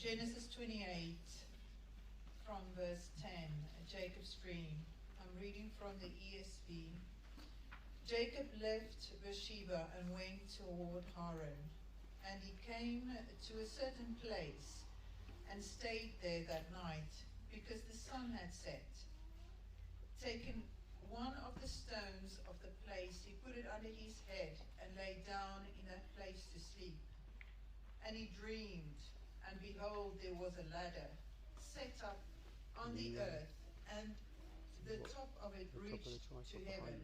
Genesis 28 from verse 10, Jacob's dream. I'm reading from the ESV. Jacob left Beersheba and went toward Haran, and he came to a certain place and stayed there that night, because the sun had set. Taking one of the stones of the place, he put it under his head and lay down in that place to sleep. And he dreamed, and behold, there was a ladder set up on the earth, and the top of it reached to heaven.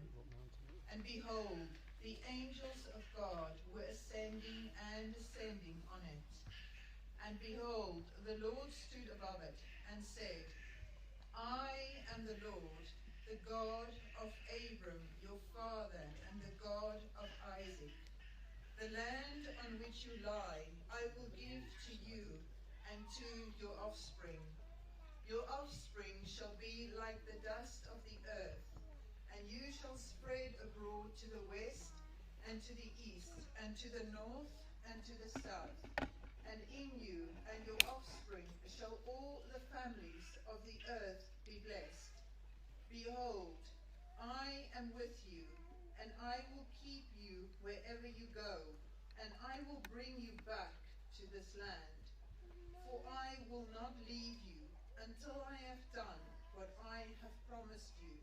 And behold, the angels of God were ascending and descending on it. And behold, the Lord stood above it and said, I am the Lord, the God of Abram, your father, and the God of Isaac. The land on which you lie, I will give to you and to your offspring. Your offspring shall be like the dust of the earth, and you shall spread abroad to the west and to the east and to the north and to the south. And in you and your offspring shall all the families of the earth be blessed. Behold, I am with you, and I will keep you wherever you go, and I will bring you back to this land. For I will not leave you until I have done what I have promised you.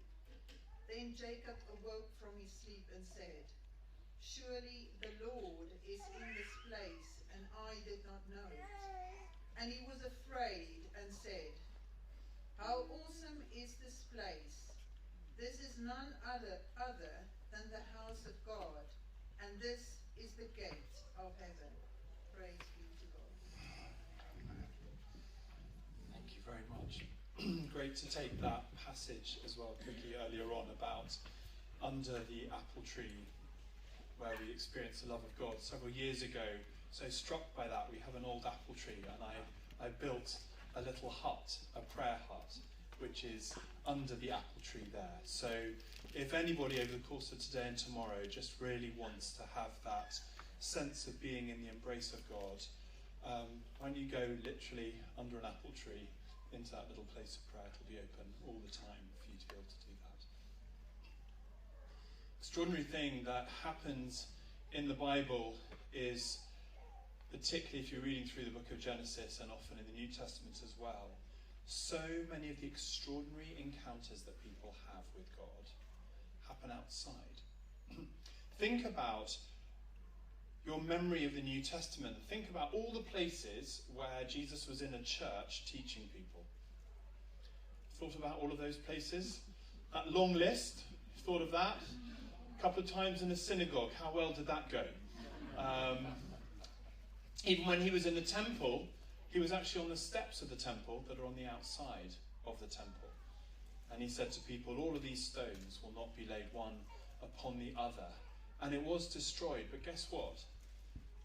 Then Jacob awoke from his sleep and said, Surely the Lord is in this place, and I did not know it. And he was afraid and said, How awesome is this place! This is none other than the house of God, and this is the gate of heaven. Praise be to God. Thank you very much. Great to take that passage as well quickly earlier on about under the apple tree where we experienced the love of God. Several years ago, so struck by that, we have an old apple tree, and I built a little hut, a prayer hut, which is under the apple tree there. So if anybody over the course of today and tomorrow just really wants to have that sense of being in the embrace of God, why don't you go literally under an apple tree into that little place of prayer. It'll be open all the time for you to be able to do that. Extraordinary thing that happens in the Bible is, particularly if you're reading through the book of Genesis and often in the New Testament as well, so many of the extraordinary encounters that people have with God happen outside. Think about your memory of the New Testament. Think about all the places where Jesus was in a church teaching people. Thought about all of those places? That long list, thought of that? A couple of times in a synagogue, how well did that go? Even when he was in the temple, he was actually on the steps of the temple that are on the outside of the temple. And he said to people, all of these stones will not be laid one upon the other. And it was destroyed, but guess what?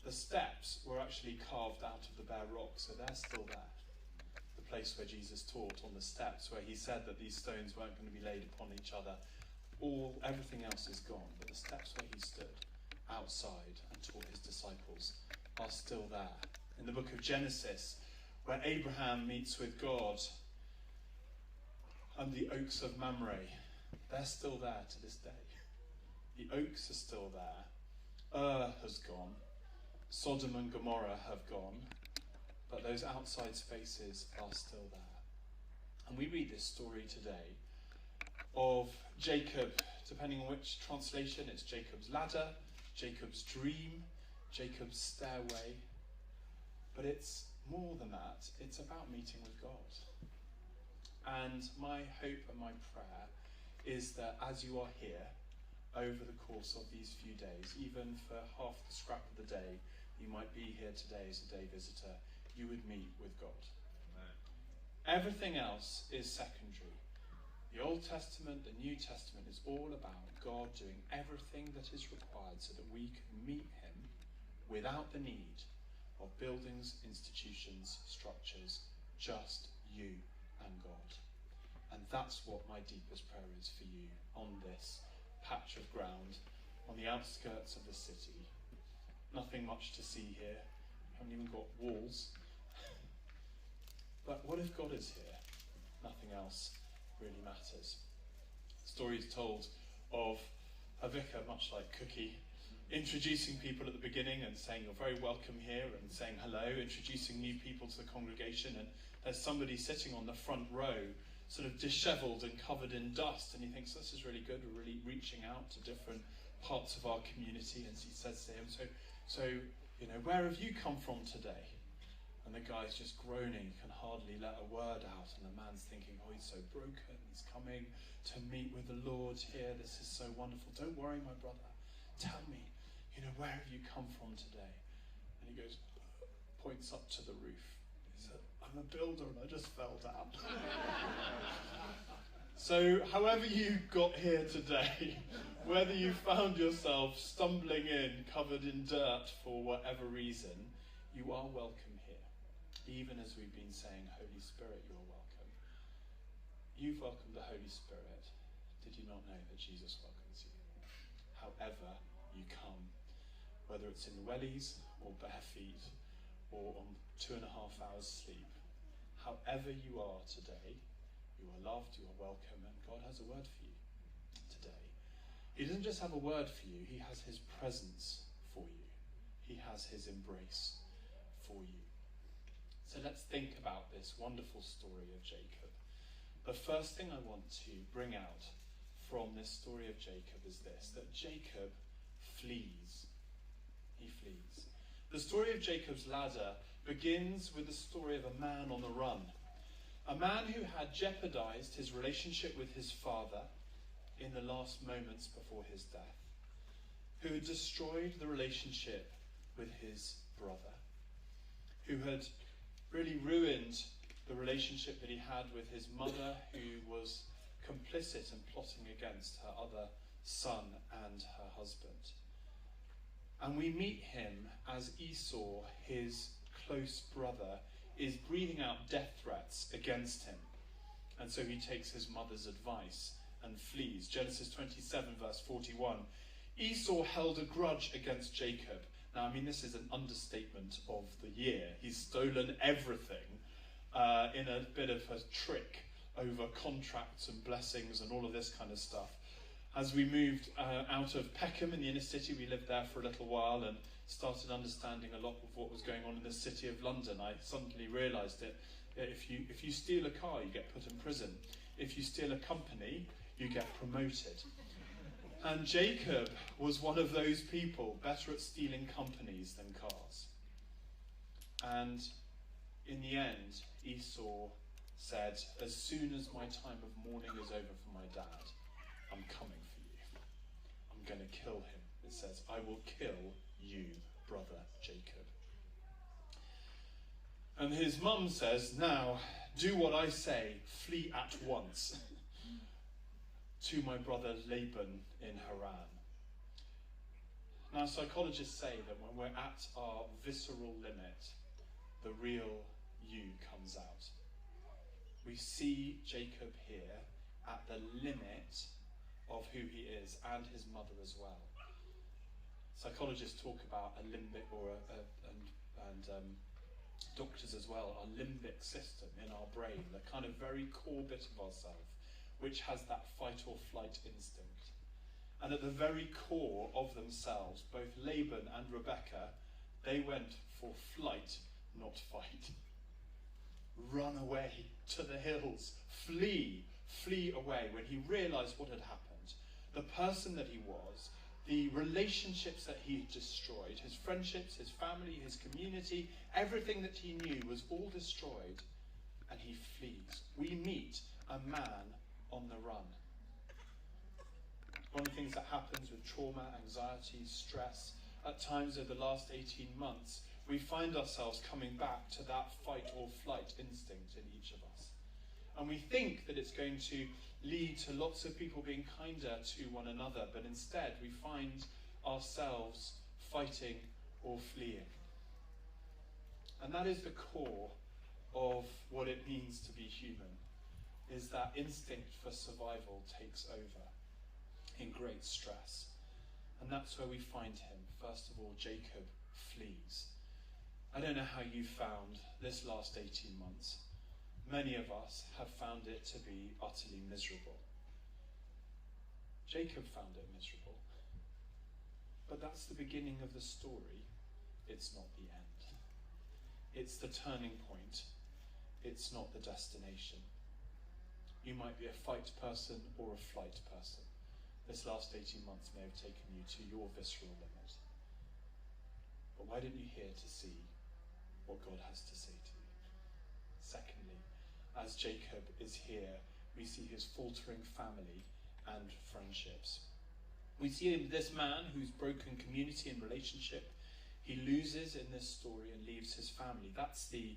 The steps were actually carved out of the bare rock, so they're still there. The place where Jesus taught, on the steps, where he said that these stones weren't going to be laid upon each other. Everything else is gone, but the steps where he stood outside and taught his disciples are still there. In the book of Genesis, where Abraham meets with God under the oaks of Mamre, they're still there to this day. The oaks are still there. Has gone. Sodom and Gomorrah have gone. But those outside spaces are still there. And we read this story today of Jacob, depending on which translation, it's Jacob's ladder, Jacob's dream, Jacob's stairway. But it's more than that. It's about meeting with God. And my hope and my prayer is that as you are here, over the course of these few days, even for half the scrap of the day, you might be here today as a day visitor, you would meet with God. Amen. Everything else is secondary. The Old Testament, the New Testament is all about God doing everything that is required so that we can meet him without the need of buildings, institutions, structures, just you and God. And that's what my deepest prayer is for you on this patch of ground on the outskirts of the city. Nothing much to see here. Haven't even got walls. But what if God is here? Nothing else really matters. The story is told of a vicar, much like Cookie, introducing people at the beginning and saying, you're very welcome here, and saying hello, introducing new people to the congregation, and there's somebody sitting on the front row, sort of dishevelled and covered in dust, and he thinks, this is really good, we're really reaching out to different parts of our community. And he says to him, so where have you come from today? And the guy's just groaning, can hardly let a word out, and the man's thinking, oh, he's so broken, he's coming to meet with the Lord here, this is so wonderful. Don't worry, my brother, tell me, where have you come from today? And he goes, points up to the roof. He said, I'm a builder and I just fell down. So however you got here today, whether you found yourself stumbling in, covered in dirt for whatever reason, you are welcome here. Even as we've been saying, Holy Spirit, you are welcome. You've welcomed the Holy Spirit. Did you not know that Jesus welcomes you? However you come, whether it's in wellies or bare feet or on 2.5 hours sleep, however you are today, you are loved, you are welcome, and God has a word for you today. He doesn't just have a word for you, he has his presence for you. He has his embrace for you. So let's think about this wonderful story of Jacob. The first thing I want to bring out from this story of Jacob is this, that Jacob flees. He flees. The story of Jacob's ladder begins with the story of a man on the run. A man who had jeopardized his relationship with his father in the last moments before his death, who had destroyed the relationship with his brother, who had really ruined the relationship that he had with his mother, who was complicit and plotting against her other son and her husband. And we meet him as Esau, his close brother, is breathing out death threats against him. And so he takes his mother's advice and flees. Genesis 27 verse 41. Esau held a grudge against Jacob. Now, this is an understatement of the year. He's stolen everything in a bit of a trick over contracts and blessings and all of this kind of stuff. As we moved out of Peckham in the inner city, we lived there for a little while and started understanding a lot of what was going on in the city of London. I suddenly realised that if you steal a car, you get put in prison. If you steal a company, you get promoted. And Jacob was one of those people, better at stealing companies than cars. And in the end, Esau said, as soon as my time of mourning is over for my dad, I'm coming for you. I'm going to kill him. It says, I will kill you, brother Jacob. And his mum says, now, do what I say, flee at once to my brother Laban in Haran. Now, psychologists say that when we're at our visceral limit, the real you comes out. We see Jacob here at the limit of who he is, and his mother as well. Psychologists talk about a limbic, and doctors as well, our limbic system in our brain, the kind of very core bit of ourselves, which has that fight or flight instinct. And at the very core of themselves, both Laban and Rebekah, they went for flight, not fight. Run away to the hills, flee away. When he realised what had happened, the person that he was, the relationships that he had destroyed, his friendships, his family, his community, everything that he knew was all destroyed, and he flees. We meet a man on the run. One of the things that happens with trauma, anxiety, stress, at times over the last 18 months, we find ourselves coming back to that fight or flight instinct in each of us. And we think that it's going to lead to lots of people being kinder to one another, but instead we find ourselves fighting or fleeing. And that is the core of what it means to be human, is that instinct for survival takes over in great stress. And that's where we find him. First of all, Jacob flees. I don't know how you found this last 18 months. many of us have found it to be utterly miserable. Jacob found it miserable. But that's the beginning of the story. It's not the end. It's the turning point. It's not the destination. You might be a fight person or a flight person. This last 18 months may have taken you to your visceral limit. But why didn't you hear to see what God has to say to you? Secondly, as Jacob is here, we see his faltering family and friendships. We see this man who's broken community and relationship. He loses in this story and leaves his family. That's the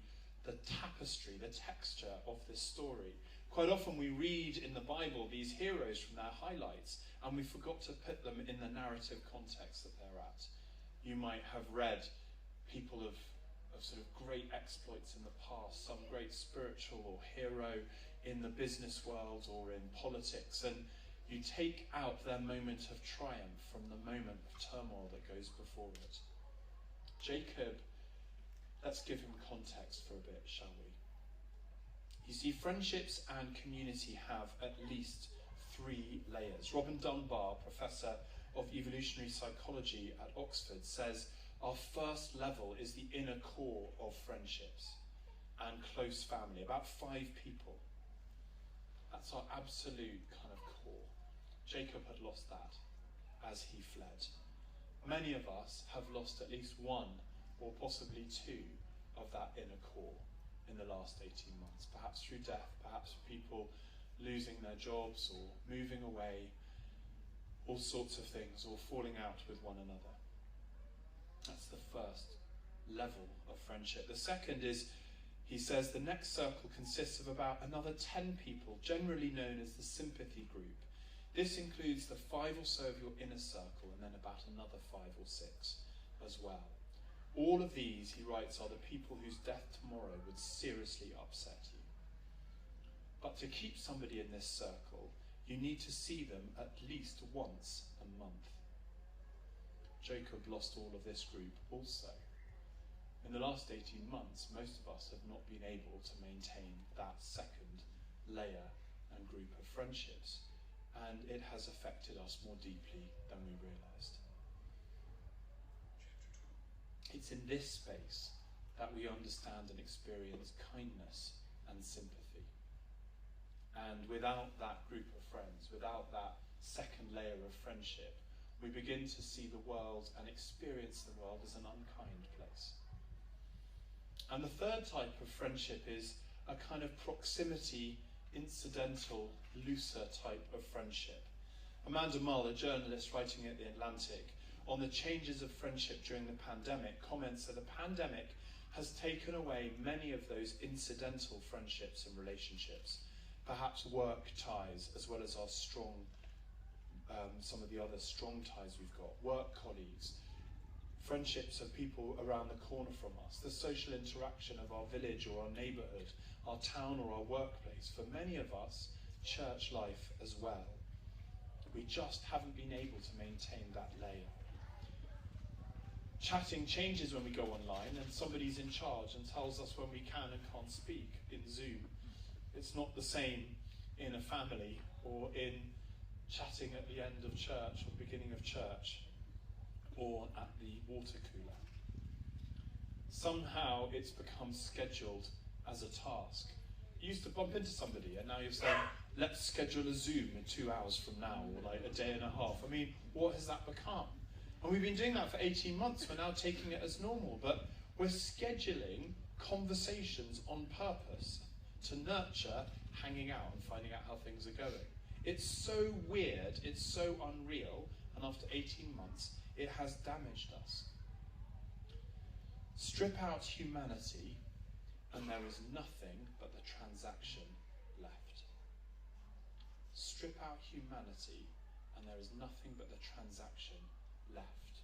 tapestry, the texture of this story. Quite often we read in the Bible these heroes from their highlights, and we forgot to put them in the narrative context that they're at. You might have read people of sort of great exploits in the past, some great spiritual or hero in the business world or in politics, and you take out their moment of triumph from the moment of turmoil that goes before it. Jacob, let's give him context for a bit, shall we? You see, friendships and community have at least 3 layers. Robin Dunbar, professor of evolutionary psychology at Oxford, says our first level is the inner core of friendships and close family, about 5 people. That's our absolute kind of core. Jacob had lost that as he fled. Many of us have lost at least 1 or possibly 2 of that inner core in the last 18 months, perhaps through death, perhaps people losing their jobs or moving away, all sorts of things, or falling out with one another. That's the first level of friendship. The second is, he says, the next circle consists of about another 10 people, generally known as the sympathy group. This includes the 5 or so of your inner circle, and then about another 5 or 6 as well. All of these, he writes, are the people whose death tomorrow would seriously upset you. But to keep somebody in this circle, you need to see them at least once a month. Jacob lost all of this group also. In the last 18 months, most of us have not been able to maintain that second layer and group of friendships, and it has affected us more deeply than we realised. It's in this space that we understand and experience kindness and sympathy. And without that group of friends, without that second layer of friendship, we begin to see the world and experience the world as an unkind place. And the third type of friendship is a kind of proximity, incidental, looser type of friendship. Amanda Mull, a journalist writing at The Atlantic, on the changes of friendship during the pandemic, comments that the pandemic has taken away many of those incidental friendships and relationships, perhaps work ties as well as our strong, some of the other strong ties we've got, work colleagues, friendships of people around the corner from us, the social interaction of our village or our neighbourhood, our town or our workplace, for many of us, church life as well. We just haven't been able to maintain that layer. Chatting changes when we go online and somebody's in charge and tells us when we can and can't speak in Zoom. It's not the same in a family or in chatting at the end of church or beginning of church or at the water cooler. Somehow it's become scheduled as a task. You used to bump into somebody and now you're saying, let's schedule a Zoom in 2 hours from now, or like a day and a half. I mean, what has that become? And we've been doing that for 18 months. We're now taking it as normal, but we're scheduling conversations on purpose to nurture hanging out and finding out how things are going. It's so weird, it's so unreal, and after 18 months, it has damaged us. Strip out humanity, and there is nothing but the transaction left. Strip out humanity, and there is nothing but the transaction left.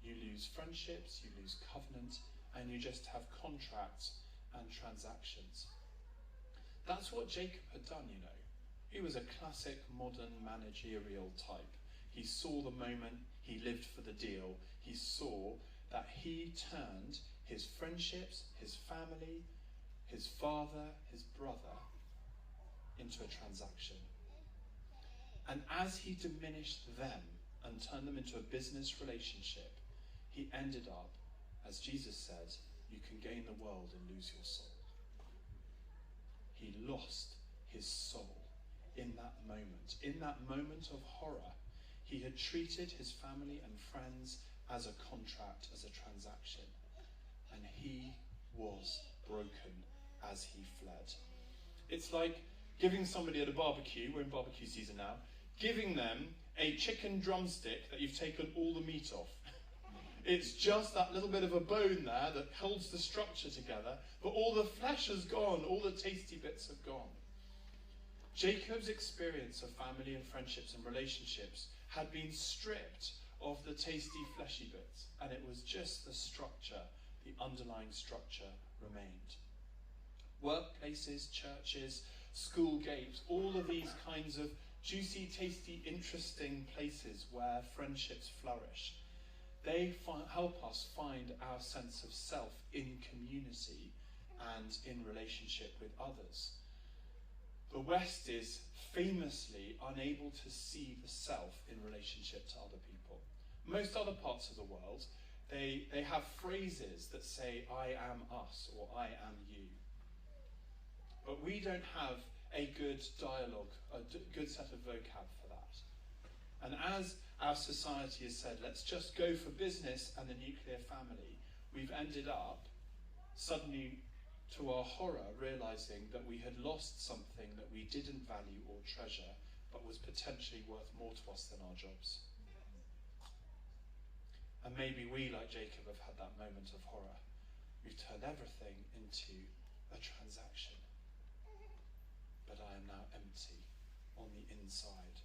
You lose friendships, you lose covenant, and you just have contracts and transactions. That's what Jacob had done, you know. He was a classic modern managerial type. He saw the moment, he lived for the deal. He saw that he turned his friendships, his family, his father, his brother, into a transaction. And as he diminished them and turned them into a business relationship, he ended up, as Jesus said, you can gain the world and lose your soul. He lost his soul in that moment. In that moment of horror, he had treated his family and friends as a contract, as a transaction. And he was broken as he fled. It's like giving somebody at a barbecue, we're in barbecue season now, giving them a chicken drumstick that you've taken all the meat off. It's just that little bit of a bone there that holds the structure together, but all the flesh has gone, all the tasty bits have gone. Jacob's experience of family and friendships and relationships had been stripped of the tasty fleshy bits, and it was just the structure, the underlying structure remained. Workplaces, churches, school gates, all of these kinds of juicy, tasty, interesting places where friendships flourish. They help us find our sense of self in community and in relationship with others. The West is famously unable to see the self in relationship to other people. Most other parts of the world, they have phrases that say, I am us, or I am you. But we don't have a good dialogue, a good set of vocab for that. And as our society has said, let's just go for business and the nuclear family, we've ended up, suddenly to our horror, realising that we had lost something that we didn't value or treasure, but was potentially worth more to us than our jobs. And maybe we, like Jacob, have had that moment of horror. We've turned everything into a transaction. But I am now empty on the inside.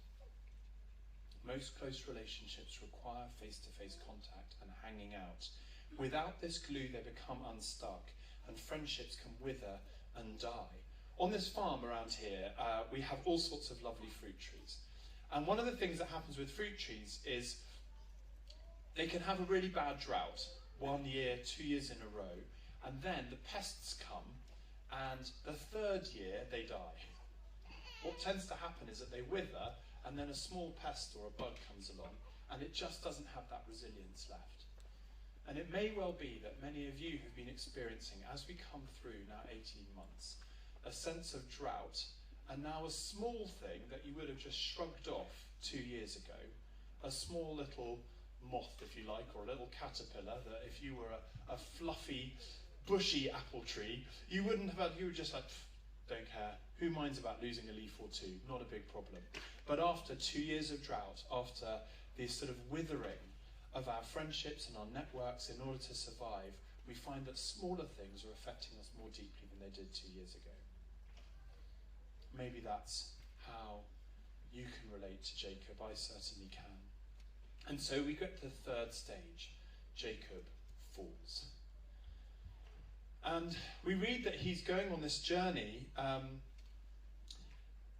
Most close relationships require face-to-face contact and hanging out. Without this glue, they become unstuck, and friendships can wither and die. On this farm around here, we have all sorts of lovely fruit trees. And one of the things that happens with fruit trees is they can have a really bad drought, 1 year, 2 years in a row, and then the pests come, and the third year they die. What tends to happen is that they wither, and then a small pest or a bug comes along, and it just doesn't have that resilience left. And it may well be that many of you have been experiencing, as we come through now 18 months, a sense of drought, and now a small thing that you would have just shrugged off 2 years ago, a small little moth, if you like, or a little caterpillar, that if you were a fluffy, bushy apple tree, you wouldn't have had, you were just like, don't care, who minds about losing a leaf or two, not a big problem. But after 2 years of drought, after this sort of withering of our friendships and our networks in order to survive, we find that smaller things are affecting us more deeply than they did 2 years ago. Maybe that's how you can relate to Jacob. I certainly can. And so we get to the third stage. Jacob falls. And we read that he's going on this journey,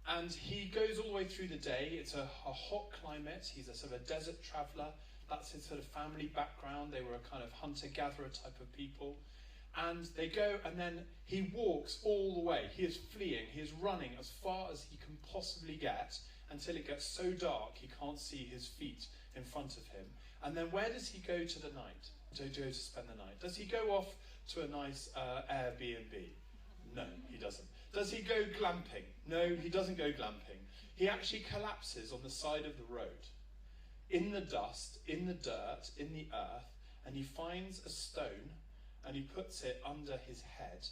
and he goes all the way through the day. It's a hot climate. He's a sort of a desert traveller. That's his sort of family background. They were a kind of hunter-gatherer type of people. And they go, and then he walks all the way. He is fleeing. He is running as far as he can possibly get until it gets so dark he can't see his feet in front of him. And then where does he go to the night? To go to spend the night? Does he go off to a nice Airbnb? No, he doesn't. Does he go glamping? No, he doesn't go glamping. He actually collapses on the side of the road, in the dust, in the dirt, in the earth, and he finds a stone and he puts it under his head,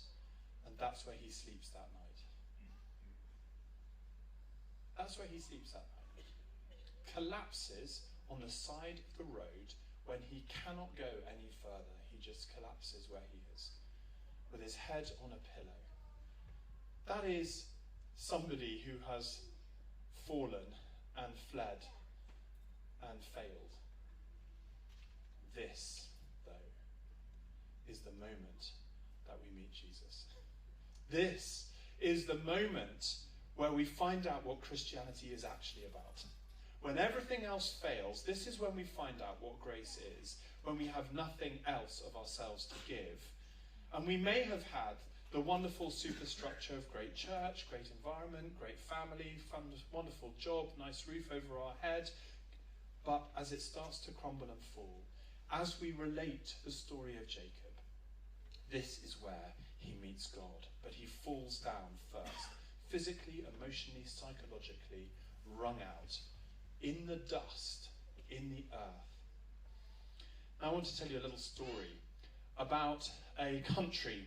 and that's where he sleeps that night. That's where he sleeps that night. Collapses on the side of the road when he cannot go any further. He just collapses where he is, with his head on a pillow. That is somebody who has fallen and fled and failed. This, though, is the moment that we meet Jesus. This is the moment where we find out what Christianity is actually about. When everything else fails, this is when we find out what grace is, when we have nothing else of ourselves to give. And we may have had The wonderful superstructure of great church, great environment, great family, fun, wonderful job, nice roof over our head. But as it starts to crumble and fall, as we relate the story of Jacob, this is where he meets God. But he falls down first, physically, emotionally, psychologically, wrung out, in the dust, in the earth. Now, I want to tell you a little story about a country.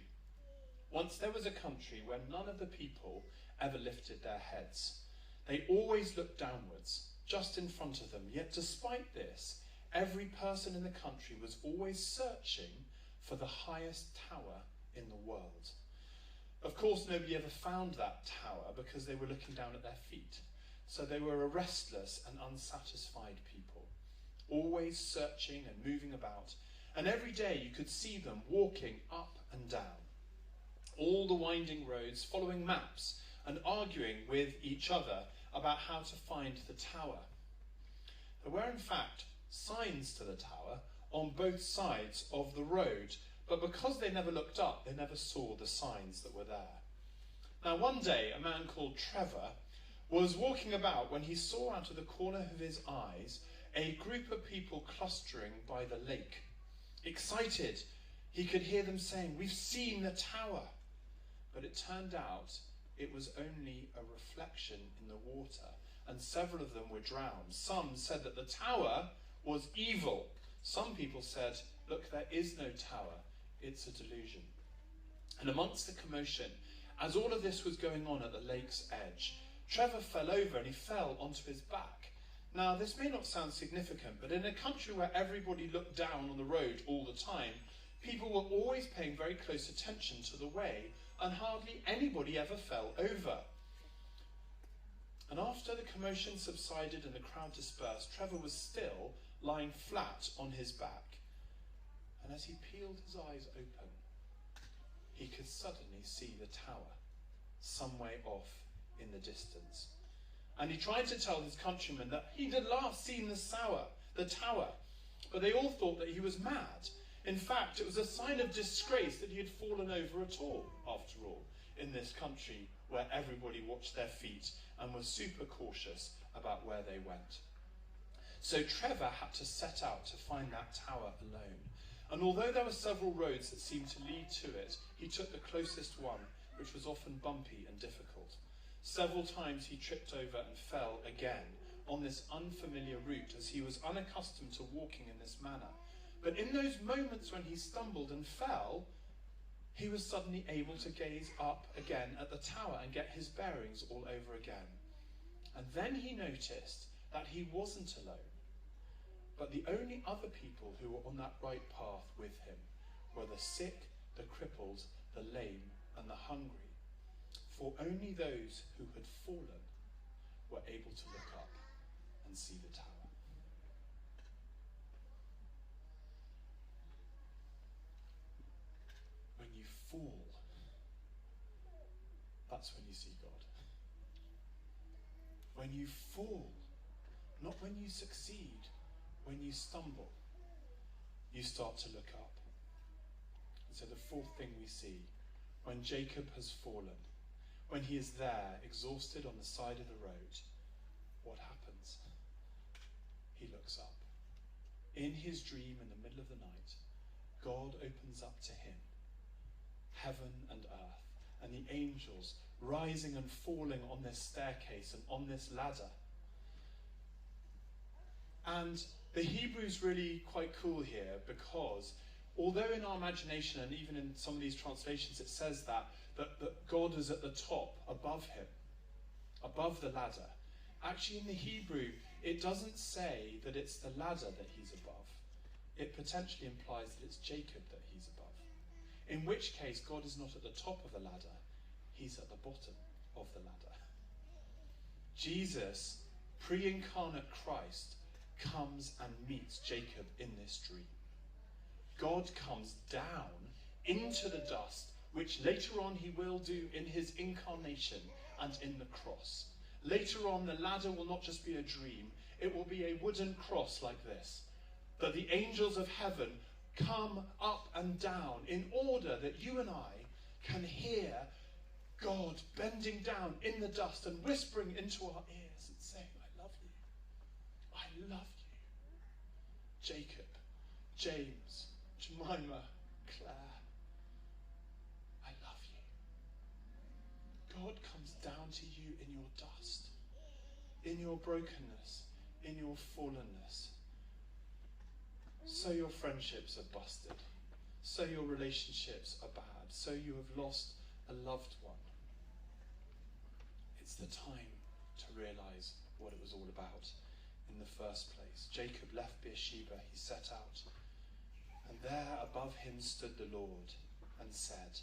Once there was a country where none of the people ever lifted their heads. They always looked downwards, just in front of them. Yet despite this, every person in the country was always searching for the highest tower in the world. Of course, nobody ever found that tower because they were looking down at their feet. So they were a restless and unsatisfied people, always searching and moving about. And every day you could see them walking up and down all the winding roads, following maps and arguing with each other about how to find the tower. There were in fact signs to the tower on both sides of the road, but because they never looked up, they never saw the signs that were there. Now one day, a man called Trevor was walking about when he saw out of the corner of his eyes a group of people clustering by the lake. Excited, he could hear them saying, "We've seen the tower." But it turned out it was only a reflection in the water, and several of them were drowned. Some said that the tower was evil. Some people said, "Look, there is no tower, it's a delusion." And amongst the commotion, as all of this was going on at the lake's edge, Trevor fell over and he fell onto his back. Now, this may not sound significant, but in a country where everybody looked down on the road all the time, people were always paying very close attention to the way, and hardly anybody ever fell over. And after the commotion subsided and the crowd dispersed, Trevor was still lying flat on his back. And as he peeled his eyes open, he could suddenly see the tower, some way off in the distance. And he tried to tell his countrymen that he'd at last seen the tower, but they all thought that he was mad. In fact, it was a sign of disgrace that he had fallen over at all, after all, in this country where everybody watched their feet and was super cautious about where they went. So Trevor had to set out to find that tower alone. And although there were several roads that seemed to lead to it, he took the closest one, which was often bumpy and difficult. Several times he tripped over and fell again on this unfamiliar route, as he was unaccustomed to walking in this manner. But in those moments when he stumbled and fell, he was suddenly able to gaze up again at the tower and get his bearings all over again. And then he noticed that he wasn't alone, but the only other people who were on that right path with him were the sick, the crippled, the lame, and the hungry. For only those who had fallen were able to look up and see the tower. When you fall, that's when you see God. When you fall, not when you succeed, when you stumble, you start to look up. And so the fourth thing we see, when Jacob has fallen, when he is there, exhausted on the side of the road, what happens? He looks up. In his dream in the middle of the night, God opens up to him heaven and earth, and the angels rising and falling on this staircase and on this ladder. And the Hebrew's really quite cool here, because although in our imagination and even in some of these translations it says that God is at the top, above him, above the ladder, actually in the Hebrew it doesn't say that it's the ladder that he's above. It potentially implies that it's Jacob that he's above. In which case God is not at the top of the ladder, he's at the bottom of the ladder. Jesus, pre-incarnate Christ, comes and meets Jacob in this dream. God comes down into the dust, which later on he will do in his incarnation and in the cross. Later on, the ladder will not just be a dream, it will be a wooden cross like this, that the angels of heaven come up and down in order that you and I can hear God bending down in the dust and whispering into our ears and saying, I love you. I love you. Jacob, James, Jemima, Claire, I love you. God comes down to you in your dust, in your brokenness, in your fallenness. So your friendships are busted. So your relationships are bad. So you have lost a loved one. It's the time to realise what it was all about in the first place. Jacob left Beersheba, he set out, and there above him stood the Lord and said,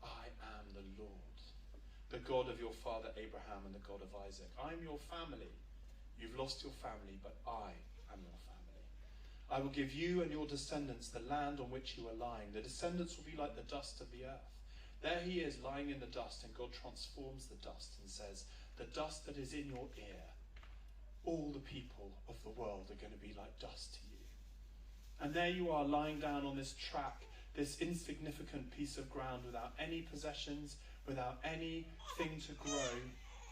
I am the Lord, the God of your father Abraham and the God of Isaac. I'm your family. You've lost your family, but I am your family. I will give you and your descendants the land on which you are lying. The descendants will be like the dust of the earth. There he is lying in the dust, and God transforms the dust and says, the dust that is in your ear, all the people of the world are going to be like dust to you. And there you are lying down on this track, this insignificant piece of ground without any possessions, without anything to grow.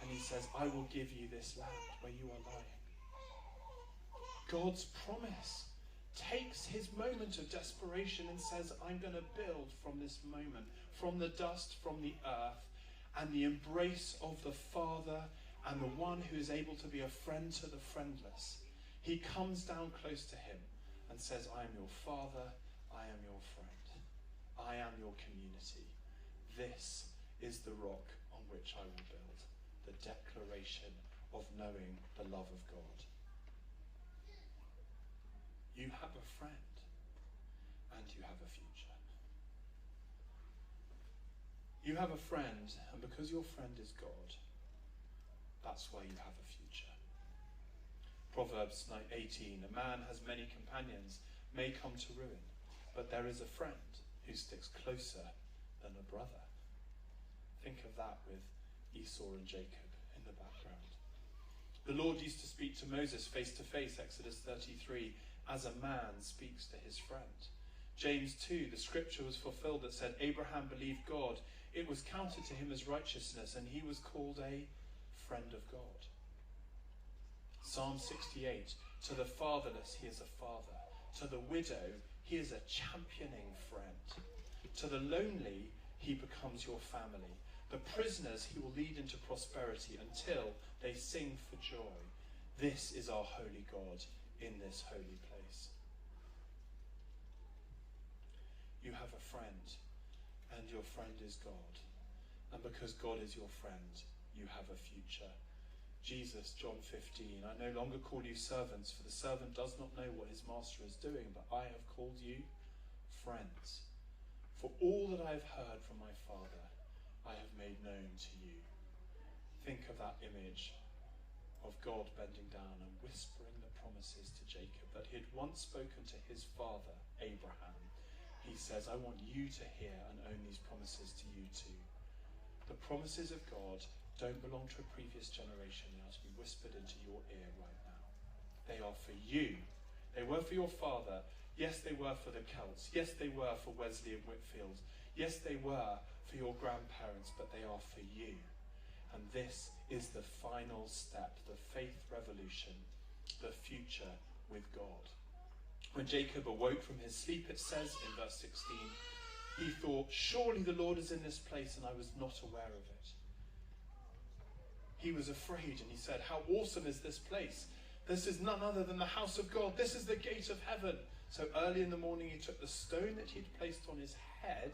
And he says, I will give you this land where you are lying. God's promise takes his moment of desperation and says, I'm going to build from this moment, from the dust, from the earth, and the embrace of the Father and the one who is able to be a friend to the friendless. He comes down close to him and says, I am your Father, I am your friend, I am your community. This is the rock on which I will build, the declaration of knowing the love of God. You have a friend, and you have a future. You have a friend, and because your friend is God, that's why you have a future. Proverbs 18, a man has many companions, may come to ruin, but there is a friend who sticks closer than a brother. Think of that with Esau and Jacob in the background. The Lord used to speak to Moses face to face, Exodus 33, as a man speaks to his friend. James 2, the scripture was fulfilled that said, Abraham believed God, it was counted to him as righteousness, and he was called a friend of God. Psalm 68, to the fatherless he is a father, to the widow he is a championing friend, to the lonely he becomes your family, the prisoners he will lead into prosperity until they sing for joy. This is our holy God in this holy place. You have a friend, and your friend is God. And because God is your friend, you have a future. Jesus, John 15, I no longer call you servants, for the servant does not know what his master is doing, but I have called you friends. For all that I have heard from my Father, I have made known to you. Think of that image of God bending down and whispering the promises to Jacob that he had once spoken to his father, Abraham. He says, I want you to hear and own these promises to you too. The promises of God don't belong to a previous generation. They are to be whispered into your ear right now. They are for you. They were for your father. Yes, they were for the Celts. Yes, they were for Wesley and Whitfield. Yes, they were for your grandparents, but they are for you. And this is the final step, the faith revolution, the future with God. When Jacob awoke from his sleep, it says in verse 16, he thought, surely the Lord is in this place, and I was not aware of it. He was afraid, and he said, how awesome is this place? This is none other than the house of God. This is the gate of heaven. So early in the morning, he took the stone that he'd placed on his head,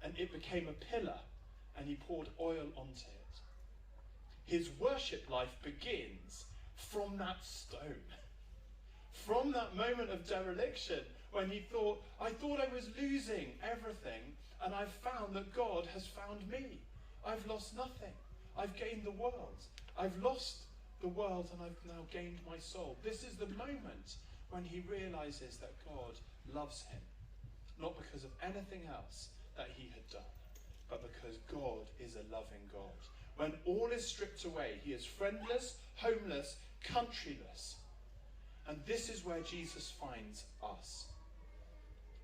and it became a pillar, and he poured oil onto it. His worship life begins from that stone. From that moment of dereliction, when he thought, I thought I was losing everything, and I've found that God has found me. I've lost nothing. I've gained the world. I've lost the world, and I've now gained my soul. This is the moment when he realizes that God loves him, not because of anything else that he had done, but because God is a loving God. When all is stripped away, he is friendless, homeless, countryless. And this is where Jesus finds us.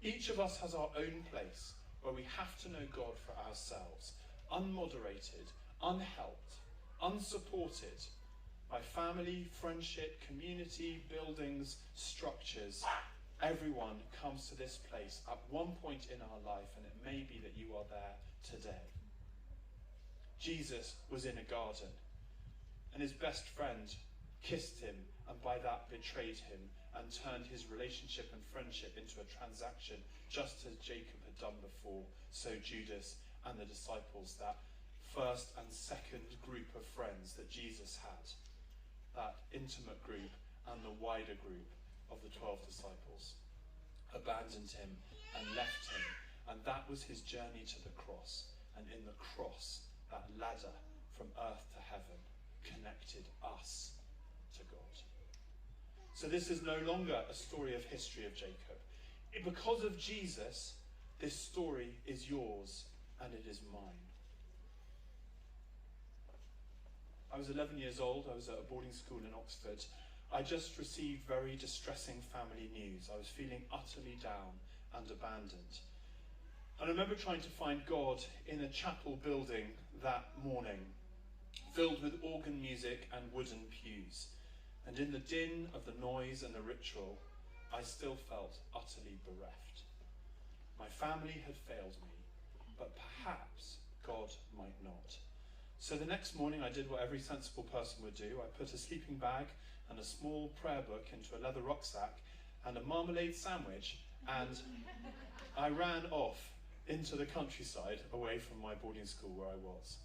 Each of us has our own place, where we have to know God for ourselves, unmoderated, unhelped, unsupported by family, friendship, community, buildings, structures. Everyone comes to this place at one point in our life, and it may be that you are there today. Jesus was in a garden, and his best friend kissed him, and by that betrayed him, and turned his relationship and friendship into a transaction, just as Jacob had done before. So Judas and the disciples, that first and second group of friends that Jesus had, that intimate group and the wider group of the 12 disciples, abandoned him and left him. And that was his journey to the cross. And in the cross, that ladder from earth to heaven connected us to God. So this is no longer a story of history of Jacob. Because of Jesus, this story is yours and it is mine. I was 11 years old. I was at a boarding school in Oxford. I just received very distressing family news. I was feeling utterly down and abandoned. And I remember trying to find God in a chapel building that morning, filled with organ music and wooden pews. And in the din of the noise and the ritual, I still felt utterly bereft. My family had failed me, but perhaps God might not. So the next morning I did what every sensible person would do. I put a sleeping bag and a small prayer book into a leather rucksack and a marmalade sandwich, and I ran off into the countryside away from my boarding school where I was.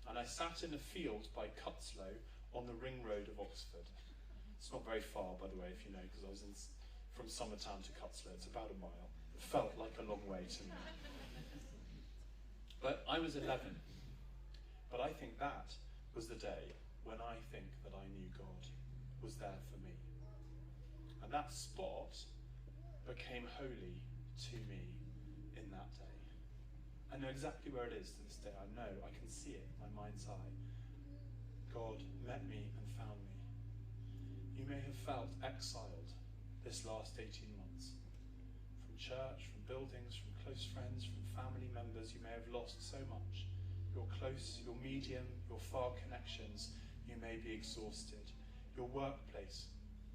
And I sat in a field by Cutslow on the ring road of Oxford. It's not very far, by the way, if you know, because I was from Summertown to Cutslow. It's about a mile. It felt like a long way to me. But I was 11. But I think that was the day when I think that I knew God was there for me. And that spot became holy to me in that day. I know exactly where it is to this day. I know, I can see it in my mind's eye. God met me and found me. You may have felt exiled this last 18 months. From church, from buildings, from close friends, from family members. You may have lost so much. Your close, your medium, your far connections, you may be exhausted. Your workplace,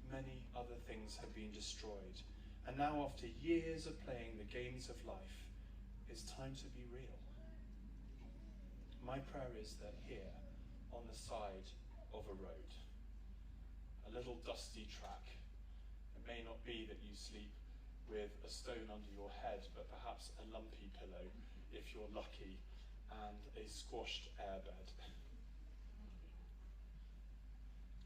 many other things have been destroyed. And now, after years of playing the games of life, it's time to be real. My prayer is that here, on the side of a road, a little dusty track, it may not be that you sleep with a stone under your head, but perhaps a lumpy pillow, if you're lucky, and a squashed airbed.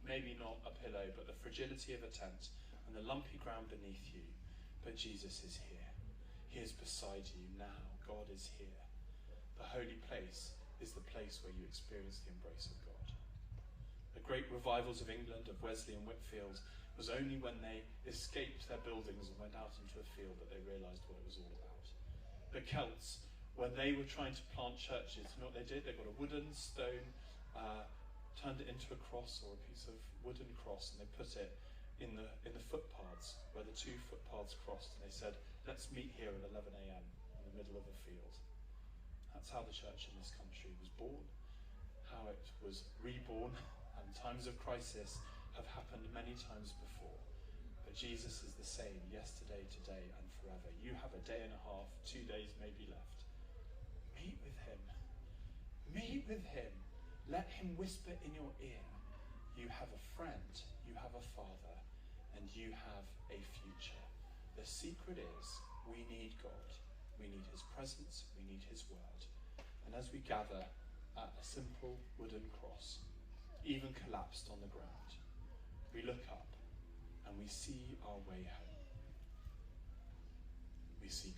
Maybe not a pillow, but the fragility of a tent and the lumpy ground beneath you. But Jesus is here. He is beside you now. God is here. The holy place is the place where you experience the embrace of God. The great revivals of England, of Wesley and Whitfield, was only when they escaped their buildings and went out into a field that they realised what it was all about. The Celts, when they were trying to plant churches, you know what they did? They got a wooden stone, turned it into a cross or a piece of wooden cross, and they put it in the footpaths where the two footpaths crossed, and they said, let's meet here at 11 a.m. in the middle of a field. That's how the church in this country was born, how it was reborn, and times of crisis have happened many times before. But Jesus is the same yesterday, today, and forever. You have a day and a half, 2 days maybe left. Meet with him. Meet with him. Let him whisper in your ear. You have a friend, you have a father, and you have a future. The secret is we need God. We need his presence. We need his word. And as we gather at a simple wooden cross, even collapsed on the ground, we look up and we see our way home. We see